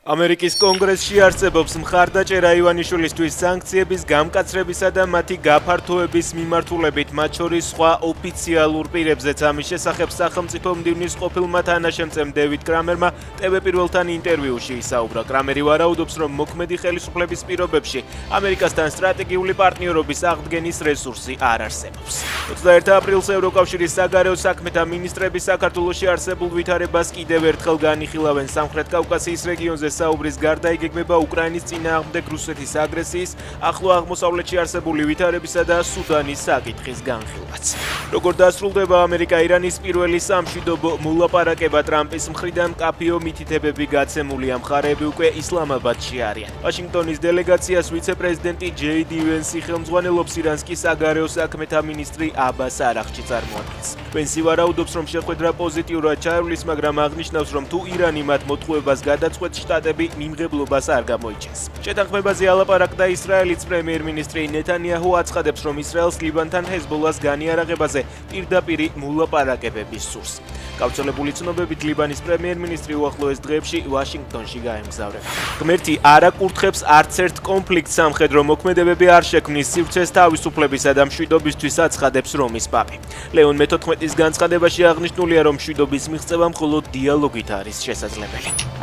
ამერიკის კონგრესში არსებობს მხარდაჭერა ივანიშვილისთვის სანქციების გამკაცრებისა და მათი გაფართოების მიმართულებით, მათ შორის სხვა ოფიციალურ პირებზეც. ამის შესახებ სახელმწიფო მდივნის ყოფილმა თანაშემწემ დევიდ კრამერმა TV პირველთან ინტერვიუში ისაუბრა. კრამერი ვარაუდობს, რომ მოქმედი ხელისუფლების პირობებში ამერიკასთან სტრატეგიული პარტნიორობის აღდგენის რესურსი არ არსებობს. 21 აპრილს ევროკავშირის საგარეო საქმეთა მინისტრები საქართველოში არსებულ ვითარებას კიდევ ერთხელ განიხილავენ. სამხრეთ კავკასიის რეგიონზე საუბრის გარდა იგეგმება უკრაინის წინააღმდეგ რუსეთის აგრესიის, ახლო აღმოსავლეთში არსებული ვითარებისა და სუდანის საკითხის განხილვაც. როგორ დასრულდება ამერიკა-ირანის პირველი სამშვიდობო მოლაპარაკება, ტრამპის მხრიდან მკაფიო მითითებები გაცემულია, მხარეები უკვე ისლამაბადში არიან. ვაშინგტონის დელეგაციას ვიცე-პრეზიდენტი ჯეი-დი ვენსი ხელმძღვანელობს, ირანს კი საგარეო საქმეთა მინისტრი აბას არაღჩი წარმოადგენს. ვენსი ვარაუდობს, რომ შეხვედრა პოზიტიურად ჩაივლის, მაგრამ აღნიშნავს, რომ თუ ირანი მათ მოთხოვებას გადაწყვეტს, შტატები მიმღებლობას არ გამოიჩენს. შეთანხმებაზე ალაპარაკდა ისრაელის პრემიერ-მინისტრი ნეთანიაჰუ აცხადებს, რომ ისრაელს ლიბანთან ჰეზბოლას განიარაღებაზე პირდაპირი მოლაპარაკებების სურს. გავრცელებული ცნობებით, ლიბანის პრემიერ-მინისტრი უახლოეს დღეებში ვაშინგტონში გაემგზავრება. ღმერთი არ აკურთხებს არც ერთ კონფლიქტს, სამხედრო მოქმედებები არ შექმნის სივრცეს თავისუფლებისა და მშვიდობისთვის, აცხადებს რომის პაპი. ლეონ მე-14-ის განცხადებაში აღნიშნულია, რომ მშვიდობის მიღწევა მხოლოდ დიალოგით არის შესაძლებელი.